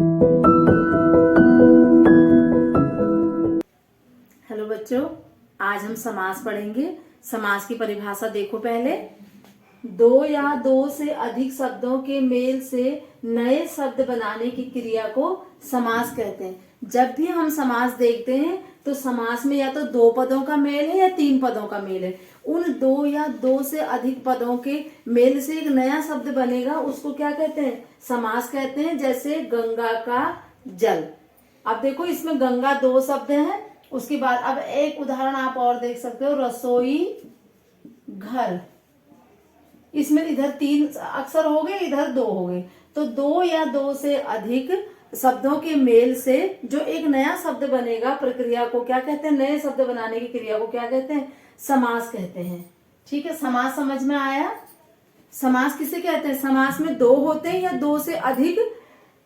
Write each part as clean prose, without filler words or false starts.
Hello बच्चों, आज हम समास पढ़ेंगे। समास की परिभाषा देखो पहले। दो या दो से अधिक शब्दों के मेल से नए शब्द बनाने की क्रिया को समास कहते हैं। जब भी हम समास देखते हैं तो समास में या तो दो पदों का मेल है या तीन पदों का मेल है। उन दो या दो से अधिक पदों के मेल से एक नया शब्द बनेगा, उसको क्या कहते हैं? समास कहते हैं। जैसे गंगा का जल। अब देखो, इसमें गंगा दो शब्द हैं। उसके बाद अब एक उदाहरण आप और देख सकते हो, रसोई घर। इसमें इधर तीन अक्षर हो गए, इधर दो हो गए। तो दो या दो से अधिक शब्दों के मेल से जो एक नया शब्द बनेगा, प्रक्रिया को क्या कहते हैं? नए शब्द बनाने की क्रिया को क्या कहते हैं? समास कहते हैं। ठीक है, समास समझ में आया? समास किसे कहते हैं? समास में दो होते हैं या दो से अधिक,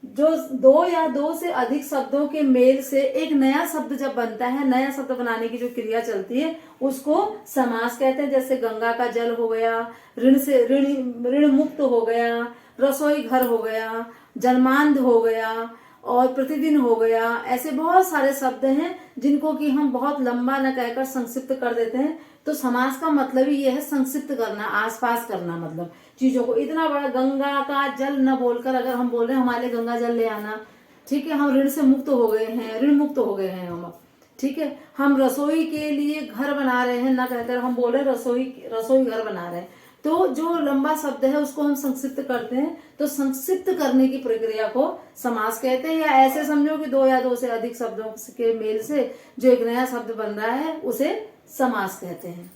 जो दो या दो से अधिक शब्दों के मेल से एक नया शब्द जब बनता है, नया शब्द बनाने की जो क्रिया चलती है, उसको समास कहते हैं। जैसे गंगा का जल हो गया, ऋण मुक्त हो गया, रसोई घर हो गया, जन्मांध हो गया और प्रतिदिन हो गया। ऐसे बहुत सारे शब्द हैं जिनको कि हम बहुत लंबा न कहकर संक्षिप्त कर देते हैं। तो समास का मतलब ही यह है संक्षिप्त करना, आसपास करना। मतलब चीजों को इतना बड़ा गंगा का जल न बोलकर अगर हम बोल रहे हैं हमारे गंगा जल ले आना, ठीक है, हम ऋण से मुक्त हो गए हैं, ऋण मुक्त हो गए हैं हम। ठीक है, हम रसोई के लिए घर बना रहे हैं न कहकर हम बोल रहे हैं रसोई घर बना रहे हैं। तो जो लंबा शब्द है उसको हम संक्षिप्त करते हैं। तो संक्षिप्त करने की प्रक्रिया को समास कहते हैं। या ऐसे समझो कि दो या दो से अधिक शब्दों के मेल से जो एक नया शब्द बन रहा है उसे समास कहते हैं।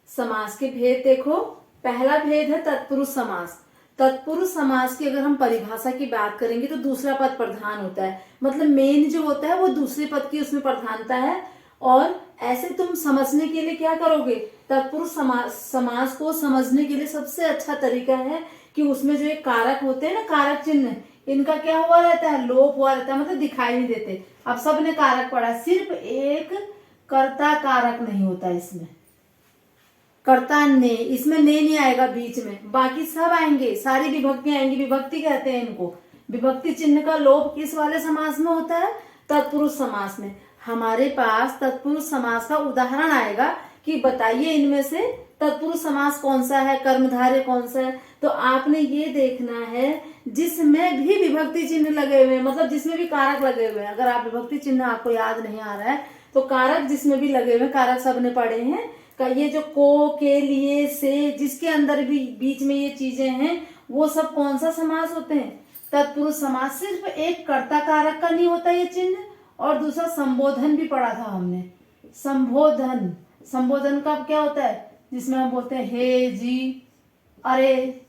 समास के भेद देखो। पहला भेद है तत्पुरुष समास। तत्पुरुष समास की अगर हम परिभाषा की बात करेंगे तो दूसरा पद प्रधान होता है। मतलब मेन जो होता है वो दूसरे पद की उसमें प्रधानता है। और ऐसे तुम समझने के लिए क्या करोगे? तत्पुरुष समास को समझने के लिए सबसे अच्छा तरीका है कि उसमें जो एक कारक होते हैं ना, कारक चिन्ह, इनका क्या हुआ रहता है? लोप हुआ रहता है, मतलब दिखाई नहीं देते। अब सबने कारक पढ़ा, सिर्फ एक कर्ता कारक नहीं होता इसमें। कर्ता ने, इसमें ने नहीं आएगा बीच में, बाकी सब आएंगे, सारी विभक्ति आएंगी। विभक्ति कहते हैं इनको। विभक्ति चिन्ह का लोप किस वाले समास में होता है? तत्पुरुष समास में। हमारे पास तत्पुरुष समास का उदाहरण आएगा कि बताइए इनमें से तत्पुरुष समास कौन सा है, कर्मधारय कौन सा है। तो आपने ये देखना है जिसमें भी विभक्ति चिन्ह लगे हुए हैं, मतलब जिसमें भी कारक लगे हुए हैं। अगर आप विभक्ति चिन्ह आपको याद नहीं आ रहा है तो कारक जिसमें भी लगे हुए हैं, कारक सबने पढ़े हैं का, ये जो को, के, लिए, से, जिसके अंदर भी बीच में ये चीजें हैं, वो सब कौन सा समास होते हैं? तत्पुरुष समास। सिर्फ एक कर्ता कारक का नहीं होता ये चिन्ह, और दूसरा संबोधन भी पढ़ा था हमने। संबोधन, संबोधन का क्या होता है? जिसमें हम बोलते हैं हे, जी, अरे,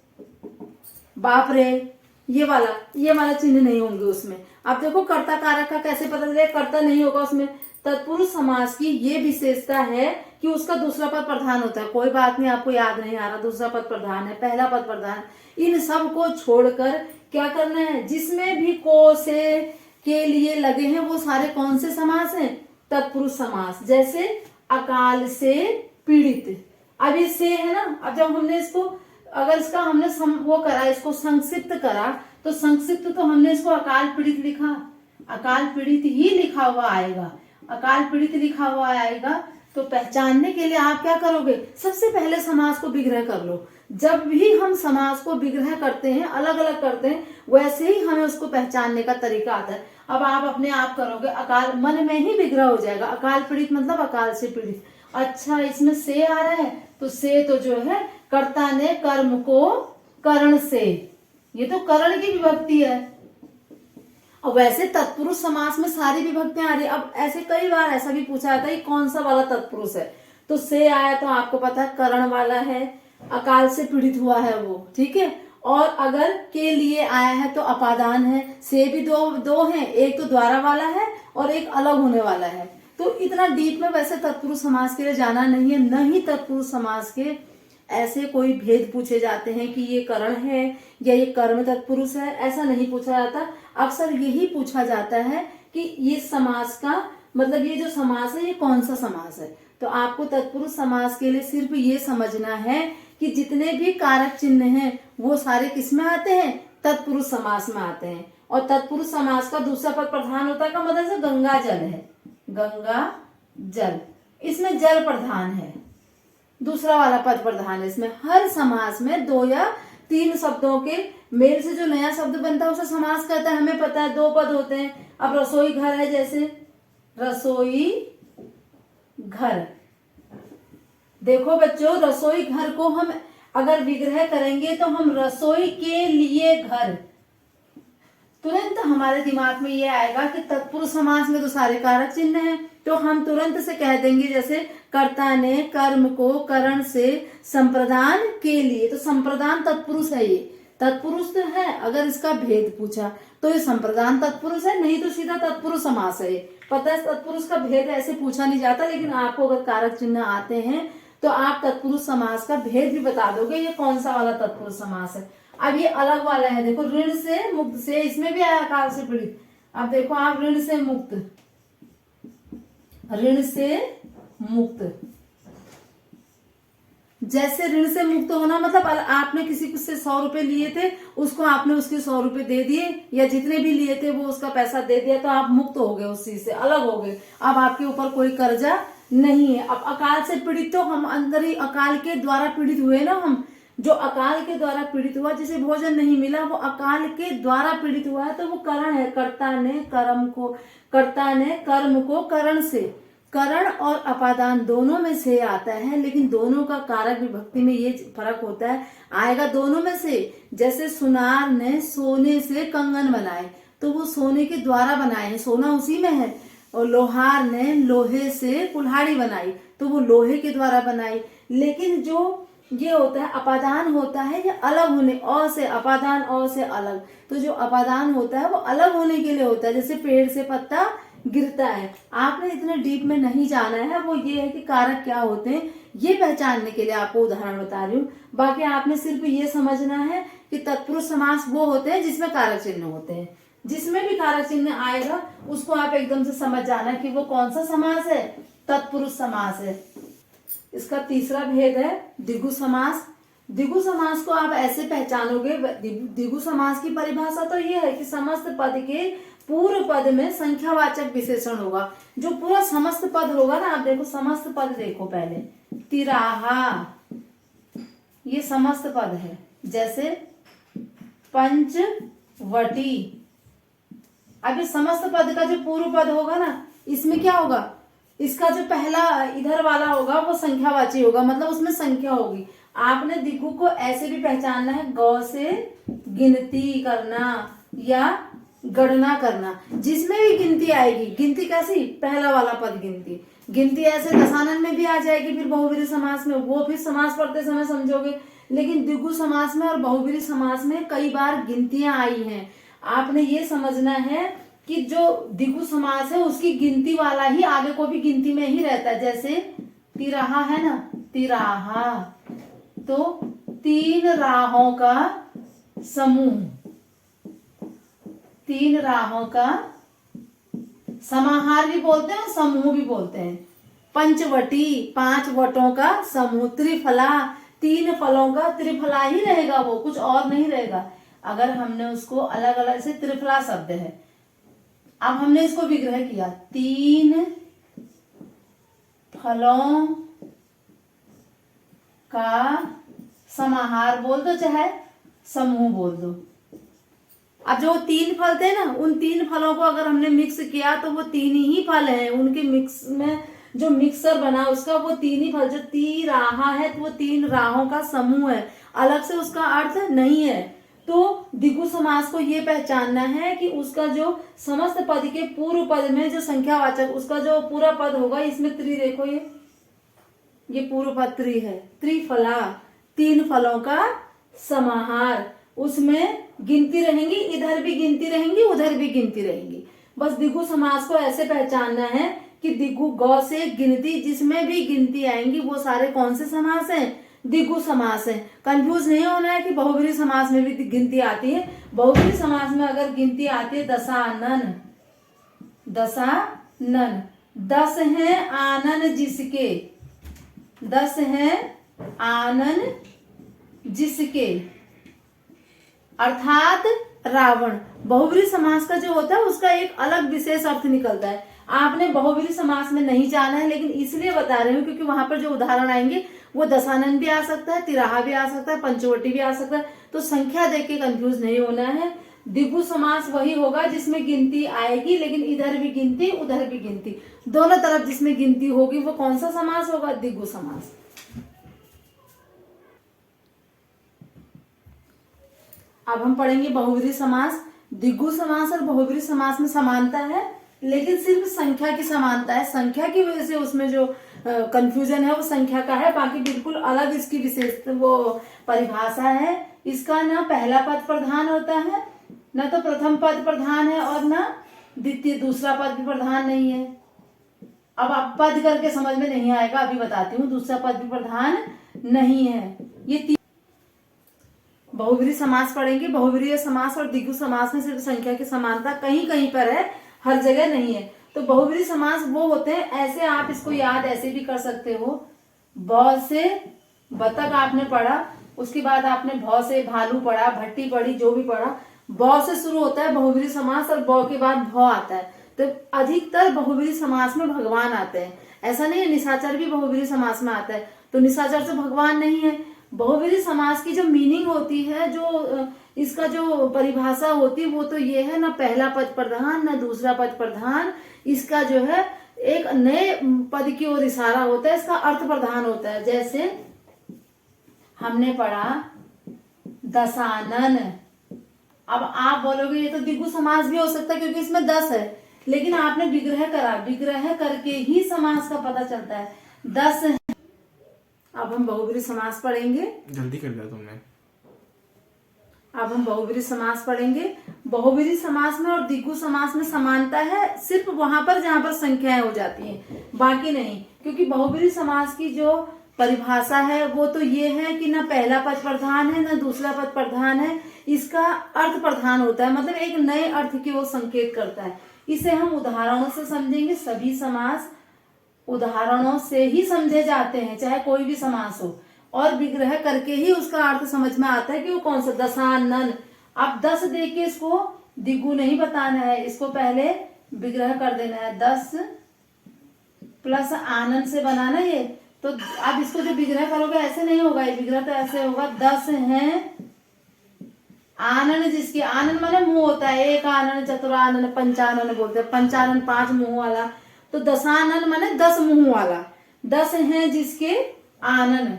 बाप रे, ये वाला चिन्ह नहीं होंगे उसमें। अब देखो कर्ता कारक का कैसे पता चलेगा? कर्ता नहीं होगा उसमें। तत्पुरुष समास की ये विशेषता है कि उसका दूसरा पद प्रधान होता है। कोई बात नहीं, आपको याद नहीं आ रहा, दूसरा पद प्रधान है, पहला पद प्रधान। इन सब को छोड़कर क्या करना है? जिसमें भी को, से, के, लिए लगे हैं वो सारे कौन से समास हैं? तत्पुरुष समास। जैसे अकाल से पीड़ित। अब ये से है ना, अब जब हमने इसको, अगर इसका हमने वो करा, इसको संक्षिप्त करा, तो संक्षिप्त तो हमने इसको अकाल पीड़ित लिखा, अकाल पीड़ित ही लिखा हुआ आएगा, अकाल पीड़ित लिखा हुआ आएगा। तो पहचानने के लिए आप क्या करोगे? सबसे पहले समास को विग्रह कर लो। जब भी हम समास को विग्रह करते हैं, अलग अलग करते हैं, वैसे ही हमें उसको पहचानने का तरीका आता है। अब आप अपने आप करोगे, अकाल मन में ही विग्रह हो जाएगा। अकाल पीड़ित मतलब अकाल से पीड़ित। अच्छा, इसमें से आ रहा है तो से तो जो है कर्ता ने कर्म को करण से, ये तो करण की विभक्ति है। अब वैसे तत्पुरुष समास में सारी विभक्तियां आ रही। अब ऐसे कई बार ऐसा भी पूछा जाता है कि कौन सा वाला तत्पुरुष है, तो से आया तो आपको पता है करण वाला है, अकाल से पीड़ित हुआ है वो, ठीक है। और अगर के लिए आया है तो अपादान है। से भी दो हैं, एक तो द्वारा वाला है और एक अलग होने वाला है। तो इतना डीप में वैसे तत्पुरुष समास के लिए जाना नहीं है। न ही तत्पुरुष समास के ऐसे कोई भेद पूछे जाते हैं कि ये करण है या ये कर्म तत्पुरुष है, ऐसा नहीं पूछा जाता। अक्सर यही पूछा जाता है कि ये समास का मतलब ये जो समास है ये कौन सा समास है। तो आपको तत्पुरुष समास के लिए सिर्फ ये समझना है कि जितने भी कारक चिन्ह हैं वो सारे किसमें आते हैं? तत्पुरुष समास में आते हैं। और तत्पुरुष समास का दूसरा पद प्रधान होता है का मतलब से गंगा जल है, गंगा जल, इसमें जल प्रधान है, दूसरा वाला पद प्रधान है। इसमें हर समास में 2 या 3 शब्दों के मेल से जो नया शब्द बनता है उसे समास कहता है। हमें पता है 2 पद होते हैं। अब रसोई घर है, जैसे रसोई घर, देखो बच्चों रसोई घर को हम अगर विग्रह करेंगे तो हम रसोई के लिए घर, तुरंत हमारे दिमाग में ये आएगा कि तत्पुरुष समास में तो सारे कारक चिन्ह हैं, तो हम तुरंत से कह देंगे जैसे कर्ता ने कर्म को करण से संप्रदान के लिए, तो संप्रदान तत्पुरुष है, ये तत्पुरुष तो है। अगर इसका भेद पूछा तो ये संप्रदान तत्पुरुष है, नहीं तो सीधा तत्पुरुष समास है। पता है तत्पुरुष का भेद ऐसे पूछा नहीं जाता, लेकिन आपको अगर कारक चिन्ह आते हैं तो आप तत्पुरुष समास का भेद भी बता दोगे ये कौन सा वाला तत्पुरुष समास है। अब ये अलग वाला है, देखो ऋण से मुक्त से, इसमें भी आया काल से पीड़ित। अब देखो आप ऋण से मुक्त, ऋण से मुक्त, जैसे ऋण से मुक्त होना मतलब आपने किसी से 100 रुपए लिए थे, उसको आपने उसके 100 रुपए दे दिए या जितने भी लिए थे वो उसका पैसा दे दिया, तो आप मुक्त हो गए, उस चीज से अलग हो गए। अब आपके ऊपर कोई कर्जा नहीं है। अब अकाल से पीड़ित तो हम अंदर ही अकाल के द्वारा पीड़ित हुए ना, हम जो अकाल के द्वारा पीड़ित हुआ, जिसे भोजन नहीं मिला वो अकाल के द्वारा पीड़ित हुआ है, तो वो करण है। कर्ता ने कर्म को करण से, करण और अपादान दोनों में से आता है, लेकिन दोनों का कारक विभक्ति में ये फर्क होता है, आएगा दोनों में से। जैसे सुनार ने सोने से कंगन बनाए, तो वो सोने के द्वारा बनाए हैं, सोना उसी में है। और लोहार ने लोहे से कुल्हाड़ी बनाई, तो वो लोहे के द्वारा बनाई। लेकिन जो ये होता है अपादान होता है, ये अलग होने, अ से अपादान, अ से अलग, तो जो अपादान होता है वो अलग होने के लिए होता है। जैसे पेड़ से पत्ता गिरता है, आपने इतने डीप में नहीं जाना है, वो ये है कि कारक क्या होते हैं ये पहचानने के लिए आपको उदाहरण बता रही हूँ। बाकी आपने सिर्फ ये समझना है कि तत्पुरुष समास वो होते हैं जिसमें कारक चिन्ह होते हैं। जिसमें भी कारक चिन्ह आएगा उसको आप एकदम से समझ जाना कि वो कौन सा समास है, तत्पुरुष समास है। इसका तीसरा भेद है द्विगु समास। द्विगु समास को आप ऐसे पहचानोगे, द्विगु समास की परिभाषा तो ये है कि समस्त पद के पूर्व पद में संख्यावाचक विशेषण होगा। जो पूरा समस्त पद होगा ना, आप देखो समस्त पद देखो पहले, तिराहा ये समस्त पद है, जैसे पंचवटी। अब इस समस्त पद का जो पूर्व पद होगा ना, इसमें क्या होगा, इसका जो पहला इधर वाला होगा वो संख्यावाची होगा, मतलब उसमें संख्या होगी। आपने दिगु को ऐसे भी पहचानना है, गौ से गिनती करना या गणना करना, जिसमें भी गिनती आएगी। गिनती कैसी, पहला वाला पद गिनती, गिनती ऐसे दशानन में भी आ जाएगी, फिर बहुव्रीहि समास में, वो फिर समास पढ़ते समय समझोगे। लेकिन द्विगु समास में और बहुव्रीहि समास में कई बार गिनतियां आई हैं। आपने ये समझना है कि जो द्विगु समास है उसकी गिनती वाला ही आगे को भी गिनती में ही रहता है। जैसे तिराहा है ना, तिराहा तो 3 राहों का समूह, 3 राहों का समाहार भी बोलते हैं और समूह भी बोलते हैं। पंचवटी 5 वटों का समूह। त्रिफला 3 फलों का, त्रिफला ही रहेगा, वो कुछ और नहीं रहेगा। अगर हमने उसको अलग अलग से, त्रिफला शब्द है, अब हमने इसको विग्रह किया, 3 फलों का समाहार बोल दो चाहे समूह बोल दो। अब जो 3 फल थे ना, उन 3 फलों को अगर हमने मिक्स किया तो वो 3 ही फल हैं, उनके मिक्स में जो मिक्सर बना उसका वो 3 ही फल। जो 3 राहा है तो वो 3 राहों का समूह है, अलग से उसका अर्थ नहीं है। तो द्विगु समास को ये पहचानना है कि उसका जो समस्त पद के पूर्व पद में जो संख्यावाचक, उसका जो पूरा पद होगा, इसमें त्रि देखो, ये पूर्व पद त्रि है। त्रिफला 3 फलों का समाहार, उसमें गिनती रहेंगी, इधर भी गिनती रहेंगी उधर भी गिनती रहेंगी। बस द्विगु समास को ऐसे पहचानना है कि द्विगु गौ से गिनती, जिसमें भी गिनती आएंगी वो सारे कौन से समास हैं, द्विगु समास है। कंफ्यूज नहीं होना है कि बहुव्रीहि समास में भी गिनती आती है। बहुव्रीहि समास में अगर गिनती आती है दशानन, दशानन 10 है आनन जिसके, 10 है आनन जिसके, अर्थात रावण। बहुब्रीहि समास का जो होता है उसका एक अलग विशेष अर्थ निकलता है। आपने बहुब्रीहि समास में नहीं जाना है, लेकिन इसलिए बता रही हूँ क्योंकि वहां पर जो उदाहरण आएंगे वो दशानन भी आ सकता है, तिराहा भी आ सकता है, पंचवटी भी आ सकता है, तो संख्या देख के कंफ्यूज नहीं होना है। द्विगु समास वही होगा जिसमें गिनती आएगी, लेकिन इधर भी गिनती उधर भी गिनती, दोनों तरफ जिसमें गिनती होगी वो कौन सा समास होगा? द्विगु समास। अब हम पढ़ेंगे बहुब्रीहि समास। द्विगु समास और बहुब्रीहि समास में समानता है, लेकिन सिर्फ संख्या की समानता है। संख्या की वजह से उसमें जो कंफ्यूजन है वो संख्या का है, बाकी बिल्कुल अलग इसकी विशेष वो परिभाषा है। इसका ना पहला पद प्रधान होता है, न तो प्रथम पद प्रधान है, और न द्वितीय दूसरा पद भी प्रधान नहीं है। अब आप पद करके समझ में नहीं आएगा, अभी बताती हूँ। दूसरा पद भी प्रधान नहीं है। ये बहुब्रीहि समास पढ़ेंगे। बहुब्रीहि समास और द्विगु समास में सिर्फ संख्या की समानता कहीं कहीं पर है, हर जगह नहीं है। तो बहुब्रीहि समास वो होते हैं, ऐसे आप इसको याद ऐसे भी कर सकते हो। ब से बतख आपने पढ़ा, उसके बाद आपने भ से भालू पढ़ा, भट्टी पढ़ी, जो भी पढ़ा, ब से शुरू होता है बहुब्रीहि समास और ब के बाद भ आता है। तो अधिकतर बहुब्रीहि समास में भगवान आते हैं। ऐसा नहीं है, निशाचर भी बहुब्रीहि समास में आता है, तो निशाचर तो भगवान नहीं है। बहुब्रीहि समास की जो मीनिंग होती है, जो इसका जो परिभाषा होती है, वो तो ये है, ना पहला पद प्रधान ना दूसरा पद प्रधान। इसका जो है एक नए पद की ओर इशारा होता है, इसका अर्थ प्रधान होता है। जैसे हमने पढ़ा दशानन। अब आप बोलोगे ये तो द्विगु समास भी हो सकता है क्योंकि इसमें 10 है, लेकिन आपने विग्रह करा, विग्रह करके ही समास का पता चलता है। 10 है। अब हम बहुब्रीहि समास पढ़ेंगे। जल्दी कर दिया तुमने। अब हम बहुब्रीहि समास पढ़ेंगे। बहुब्रीहि समास में और द्विगु समास में समानता है सिर्फ वहां पर जहां पर संख्याएं हो जाती हैं, बाकी नहीं। क्योंकि बहुब्रीहि समास की जो परिभाषा है वो तो ये है कि ना पहला पद प्रधान है ना दूसरा पद प्रधान है, इसका अर्थ प्रधान होता है, मतलब एक नए अर्थ की वो संकेत करता है। इसे हम उदाहरणों से समझेंगे। सभी समास उदाहरणों से ही समझे जाते हैं, चाहे कोई भी समास हो, और विग्रह करके ही उसका अर्थ समझ में आता है कि वो कौन सा। दशानन, अब 10 देख के इसको द्विगु नहीं बताना है, इसको पहले विग्रह कर देना है। 10 प्लस आनंद से बनाना ये, तो अब इसको जो विग्रह करोगे ऐसे नहीं होगा, ये विग्रह तो ऐसे होगा। 10 है आनन, जिसकी आनन माने मुंह होता है, एक आनन, चतुरानन, पंचानन बोलते हैं। पंचानन 5 मुंह वाला, तो दशानन माने 10 मुंह वाला। 10 है जिसके आनन,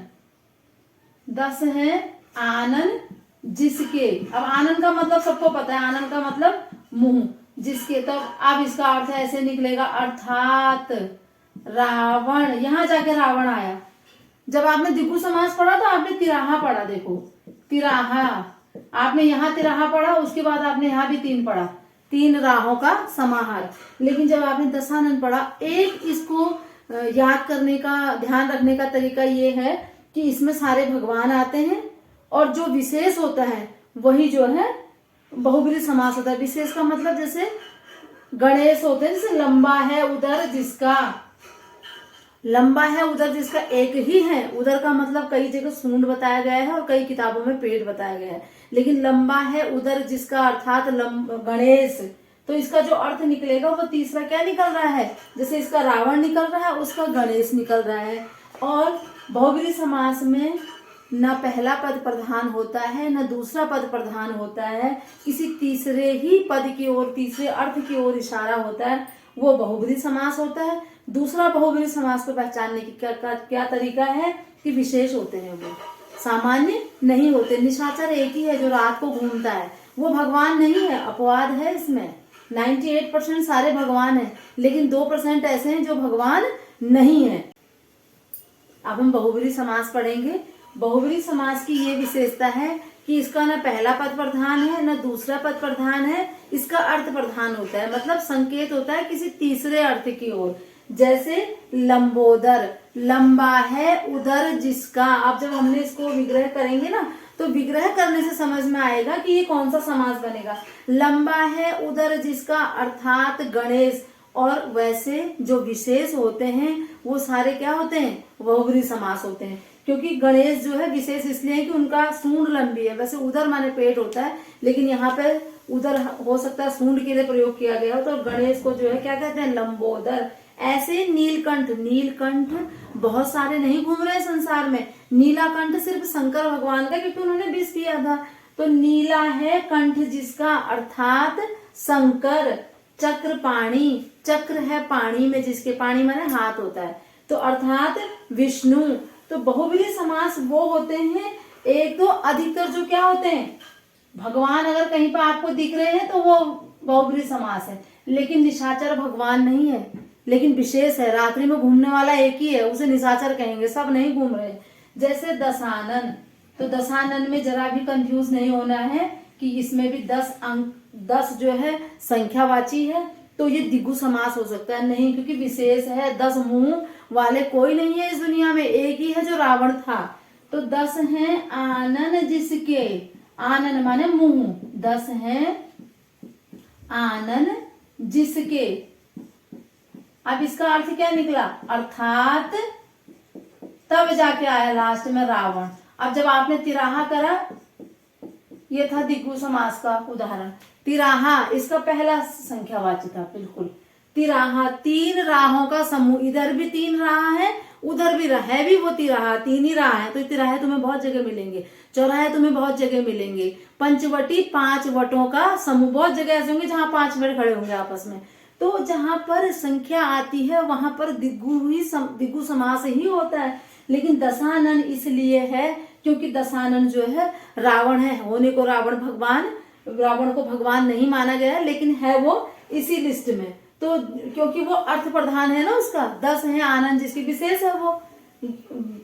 10 है आनन जिसके। अब आनन का मतलब सबको पता है, आनन का मतलब मुंह, जिसके। तो अब इसका अर्थ ऐसे निकलेगा, अर्थात रावण। यहां जाके रावण आया। जब आपने द्विगु समास पढ़ा तो आपने तिराहा पढ़ा, देखो तिराहा, आपने यहाँ तिराहा पढ़ा, उसके बाद आपने यहाँ भी 3 पढ़ा, 3 राहों का समाहार। लेकिन जब आपने दशानन पढ़ा, एक इसको याद करने का, ध्यान रखने का तरीका ये है कि इसमें सारे भगवान आते हैं, और जो विशेष होता है वही जो है बहुब्रीहि समास होता है। विशेष का मतलब जैसे गणेश होते हैं, जैसे लंबा है उधर जिसका, लंबा है उधर जिसका एक ही है। उधर का मतलब कई जगह सूंड बताया गया है और कई किताबों में पेट बताया गया है, लेकिन लंबा है उधर जिसका अर्थात गणेश, तो इसका जो अर्थ निकलेगा वो तीसरा क्या निकल रहा है, जैसे इसका रावण निकल रहा है उसका गणेश निकल रहा है। और बहुब्रीहि समास में न पहला पद प्रधान होता है न दूसरा पद प्रधान होता है, किसी तीसरे ही पद की ओर, तीसरे अर्थ की ओर इशारा होता है, वो बहुब्रीहि समास होता है। दूसरा बहुब्रीहि समास को पहचानने की क्या तरीका है कि विशेष होते हैं, वो सामान्य नहीं होते। निशाचर एक ही है जो रात को घूमता है, वो भगवान नहीं है, अपवाद है इसमें। 98% सारे भगवान हैं, लेकिन 2% ऐसे हैं जो भगवान नहीं है। अब हम बहुब्रीहि समास पढ़ेंगे। बहुब्रीहि समास की ये विशेषता है कि इसका न पहला पद प्रधान है न दूसरा पद प्रधान है, इसका अर्थ प्रधान होता है, मतलब संकेत होता है किसी तीसरे अर्थ की ओर। जैसे लंबोदर, लंबा है उधर जिसका। अब जब हमने इसको विग्रह करेंगे ना, तो विग्रह करने से समझ में आएगा कि ये कौन सा समास बनेगा। लंबा है उधर जिसका अर्थात गणेश। और वैसे जो विशेष होते हैं वो सारे क्या होते हैं, बहुब्रीहि समास होते हैं। क्योंकि गणेश जो है विशेष इसलिए है कि उनका सूंड लंबी है। वैसे उदर माने पेट होता है, लेकिन यहाँ पे उदर हो सकता है सूंड के लिए प्रयोग किया गया हो, तो गणेश को जो है क्या कहते हैं, लंबोदर। ऐसे नीलकंठ, नीलकंठ बहुत सारे नहीं घूम रहे हैं संसार में, नीलाकंठ सिर्फ शंकर भगवान का, क्योंकि उन्होंने विष पिया था। तो नीला है कंठ जिसका, अर्थात शंकर। चक्र पाणी, चक्र है पानी में जिसके, पानी माने हाथ होता है, तो अर्थात विष्णु। तो बहुब्रीहि समास वो होते हैं, एक तो अधिकतर जो क्या होते हैं, भगवान अगर कहीं पर आपको दिख रहे हैं तो वो बहुब्रीहि समास है, लेकिन निशाचर भगवान नहीं है, लेकिन विशेष है। रात्रि में घूमने वाला एक ही है, उसे निशाचर कहेंगे, सब नहीं घूम रहे। जैसे दशानन, तो दशानन में जरा भी कंफ्यूज नहीं होना है कि इसमें भी 10 अंक, 10 जो है संख्यावाची है, तो ये द्विगु समास हो सकता है, नहीं, क्योंकि विशेष है। 10 मुंह वाले कोई नहीं है इस दुनिया में, एक ही है जो रावण था। तो 10 हैं आनन जिसके, आनन माने मुंह, 10 हैं आनन जिसके। अब इसका अर्थ क्या निकला, अर्थात तब जाके आया लास्ट में रावण। अब जब आपने तिराहा करा, ये था द्विगु समास का उदाहरण। तिराहा इसका पहला संख्यावाची था, बिल्कुल तिराहा, 3 राहों का समूह। इधर भी 3 राह है, उधर भी है भी वो तिराहा, 3 ही राह है। तो तिराहे तुम्हें बहुत जगह मिलेंगे, चौराहे तुम्हें बहुत जगह मिलेंगे। पंचवटी 5 वटों का समूह, बहुत जगह ऐसे होंगे जहां 5 वट खड़े होंगे आपस में। तो जहां पर संख्या आती है वहां पर द्विगु समास ही होता है। लेकिन दशानन इसलिए है क्योंकि दशानन जो है रावण है, होने को रावण भगवान, रावण को भगवान नहीं माना गया है, लेकिन है वो इसी लिस्ट में। तो क्योंकि वो अर्थ प्रधान है ना उसका, 10 है आनंद जिसकी विशेष है, वो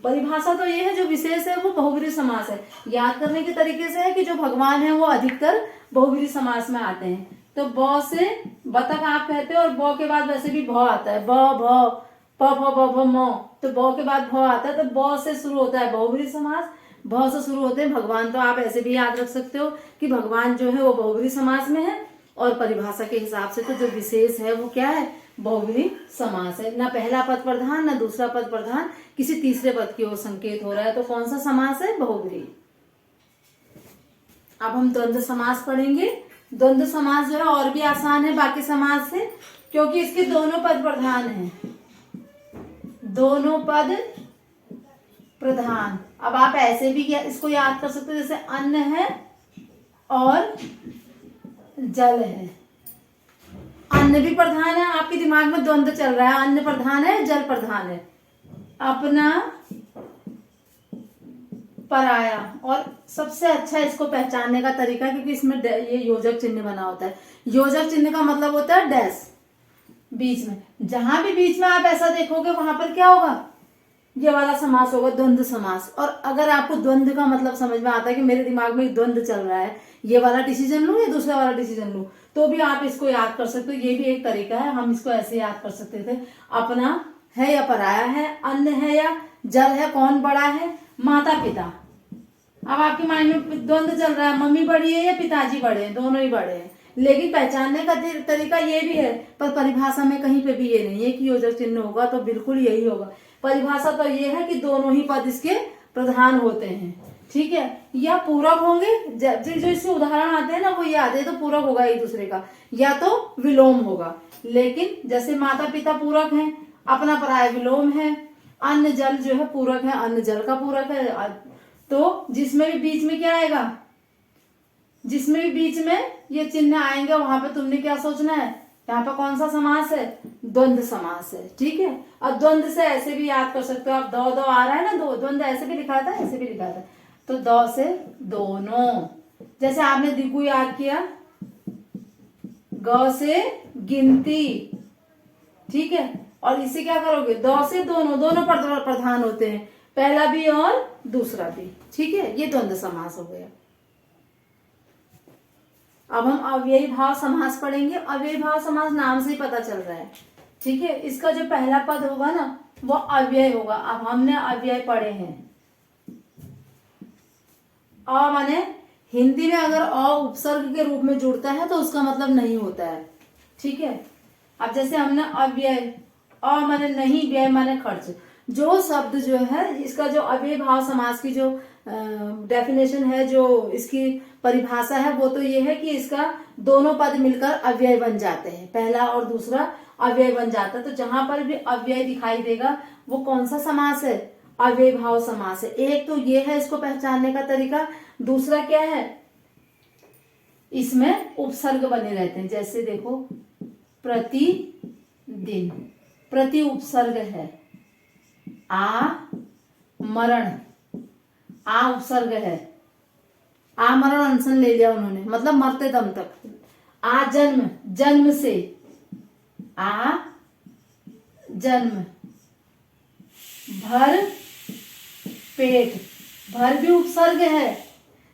परिभाषा तो ये है, जो विशेष है वो बहुब्रीहि समास है। याद करने के तरीके से है कि जो भगवान है वो अधिकतर बहुब्रीहि समास में आते हैं। तो ब से बतख आप कहते हो, और ब के बाद वैसे भी भ आता है, ब भ प फ ब भ म, तो ब के बाद भ आता है, तो ब से शुरू होता है बहुब्रीहि समास, भ से शुरू होते हैं भगवान। तो आप ऐसे भी याद रख सकते हो कि भगवान जो है वो बहुब्रीहि समास में है, और परिभाषा के हिसाब से तो जो विशेष है वो क्या है, बहुब्रीहि समास है। ना पहला पद प्रधान ना दूसरा पद प्रधान, किसी तीसरे पद की ओर संकेत हो रहा है, तो कौन सा समास है, बहुब्रीहि। अब हम द्वंद्व समास पढ़ेंगे। द्वंद्व समास जो है और भी आसान है बाकी समास से, क्योंकि इसके दोनों पद प्रधान हैं, दोनों पद प्रधान। अब आप ऐसे भी इसको याद कर सकते हो, जैसे अन्न है और जल है। अन्न भी प्रधान है, आपके दिमाग में द्वंद्व चल रहा है, अन्न प्रधान है जल प्रधान है, अपना पराया। और सबसे अच्छा इसको पहचानने का तरीका, क्योंकि इसमें ये योजक चिन्ह बना होता है। योजक चिन्ह का मतलब होता है डैश, बीच में। जहां भी बीच में आप ऐसा देखोगे वहां पर क्या होगा, ये वाला समास होगा, द्वंद्व समास। और अगर आपको द्वंद्व का मतलब समझ में आता है कि मेरे दिमाग में एक द्वंद्व चल रहा है, ये वाला डिसीजन लूं या दूसरा वाला डिसीजन लूं, तो भी आप इसको याद कर सकते हो। ये भी एक तरीका है, हम इसको ऐसे याद कर सकते थे, अपना है या पराया है, अन्न है या जल है, कौन बड़ा है, माता पिता। अब आपके माइंड में द्वंद्व चल रहा है, मम्मी बड़ी है या पिताजी बड़े हैं, दोनों ही बड़े हैं। लेकिन पहचानने का तरीका ये भी है, पर परिभाषा में कहीं पे भी ये नहीं है कि योजक चिन्ह होगा, तो बिल्कुल यही होगा। परिभाषा तो ये है कि दोनों ही पद इसके प्रधान होते हैं, ठीक है। या पूरक होंगे, जो इससे उदाहरण आते हैं ना वो याद है, तो पूरक होगा एक दूसरे का, या तो विलोम होगा। लेकिन जैसे माता पिता पूरक हैं, अपना पराया विलोम है, अन्न जल जो है पूरक है, अन्न जल का पूरक है। तो जिसमें भी बीच में क्या आएगा, जिसमें भी बीच में ये चिन्ह आएंगे वहां पे तुमने क्या सोचना है, यहाँ पर कौन सा समास है, द्वंद्व समास है, ठीक है। अब द्वंद्व से ऐसे भी याद कर सकते हो आप, दो दो आ रहा है ना, दो द्वंद्व ऐसे भी लिखा था, ऐसे भी लिखा था, तो दो से दोनों। जैसे आपने द्विगु याद किया, ग से गिनती, ठीक है। और इसे क्या करोगे, दो से दोनों, दोनों प्रधान होते हैं, पहला भी और दूसरा भी, ठीक है। ये द्वंद्व समास हो गया। अब हम अव्ययी भाव समास पढ़ेंगे। अव्ययी भाव समास नाम से ही पता चल रहा है, ठीक है। इसका जो पहला पद होगा ना वो अव्यय होगा। अब हमने अव्यय पढ़े हैं, अ माने हिंदी में अगर अ उपसर्ग के रूप में जुड़ता है तो उसका मतलब नहीं होता है, ठीक है। अब जैसे हमने अव्यय, अ माने नहीं, व्यय माने खर्च, जो शब्द जो है, इसका जो अव्यय भाव समास की जो डेफिनेशन है, जो इसकी परिभाषा है, वो तो ये है कि इसका दोनों पद मिलकर अव्यय बन जाते हैं, पहला और दूसरा अव्यय बन जाता है। तो जहां पर भी अव्यय दिखाई देगा वो कौन सा समास है? अव्यय भाव समास है। एक तो ये है इसको पहचानने का तरीका। दूसरा क्या है? इसमें उपसर्ग बने रहते हैं। जैसे देखो, प्रतिदिन, प्रति उपसर्ग है, आमरण, आ उपसर्ग है, आमरण अनशन ले लिया उन्होंने, मतलब मरते दम तक। आ जन्म, जन्म से, आ जन्म, भर पेट, भर भी उपसर्ग है।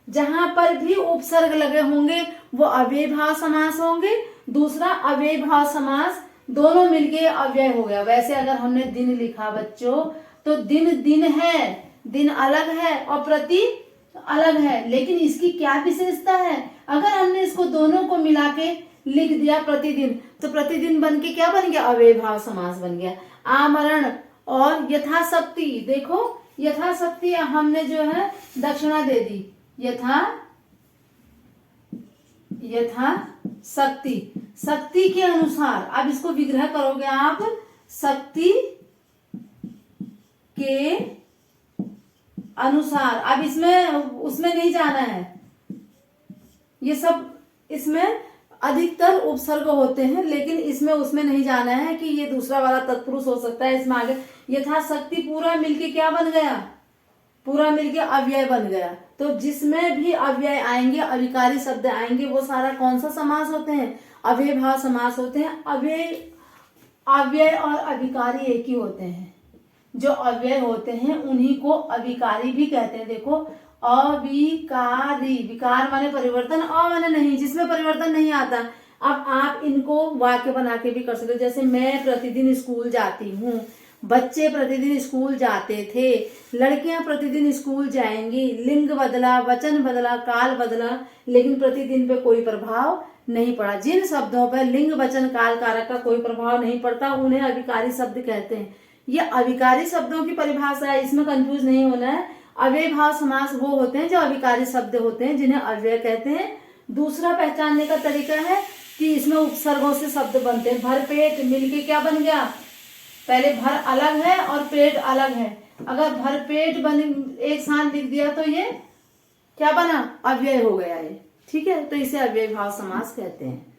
जहां पर भी उपसर्ग लगे होंगे वो अव्यय भाव समास होंगे। दूसरा अव्यय भाव समास, दोनों मिलके अव्यय हो गया। वैसे अगर हमने दिन लिखा बच्चों, तो दिन दिन है, दिन अलग है और प्रति अलग है, लेकिन इसकी क्या विशेषता है? अगर हमने इसको दोनों को मिला के लिख दिया प्रतिदिन, तो प्रतिदिन बन के क्या बन गया? अव्यय भाव समास बन गया। आमरण और यथाशक्ति, देखो यथाशक्ति हमने जो है दक्षिणा दे दी, यथाशक्ति, शक्ति के अनुसार। अब इसको विग्रह करोगे आप, शक्ति के अनुसार। अब इसमें उसमें नहीं जाना है, ये सब इसमें अधिकतर उपसर्ग होते हैं, लेकिन इसमें उसमें नहीं जाना है कि ये दूसरा वाला तत्पुरुष हो सकता है। इसमें आगे यथाशक्ति पूरा मिलके क्या बन गया? पूरा मिलके अव्यय बन गया। तो जिसमें भी अव्यय आएंगे, अविकारी शब्द आएंगे, वो सारा कौन सा समास होते हैं? अव्यय भाव समास होते हैं। अव्यय और अविकारी एक ही होते हैं। जो अव्यय होते हैं उन्हीं को अविकारी भी कहते हैं। देखो, अविकारी, विकार माने परिवर्तन, अ माने नहीं, जिसमें परिवर्तन नहीं आता। अब आप इनको वाक्य बना के भी कर सकते हो। जैसे मैं प्रतिदिन स्कूल जाती हूँ, बच्चे प्रतिदिन स्कूल जाते थे, लड़कियां प्रतिदिन स्कूल जाएंगी। लिंग बदला, वचन बदला, काल बदला, लेकिन प्रतिदिन पे कोई प्रभाव नहीं पड़ा। जिन शब्दों पर लिंग वचन काल कारक का कोई प्रभाव नहीं पड़ता उन्हें अविकारी शब्द कहते हैं। ये अविकारी शब्दों की परिभाषा है, इसमें कंफ्यूज नहीं होना है। अव्यय भाव समास वो होते हैं जो अविकारी शब्द होते हैं, जिन्हें अव्यय कहते हैं। दूसरा पहचानने का तरीका है कि इसमें उपसर्गों से शब्द बनते हैं। भर पेट मिलके क्या बन गया? पहले भर अलग है और पेट अलग है। अगर भर पेट बन एक साथ लिख दिया तो ये क्या बना? अव्यय हो गया ये। ठीक है, तो इसे अव्यय भाव समास कहते हैं।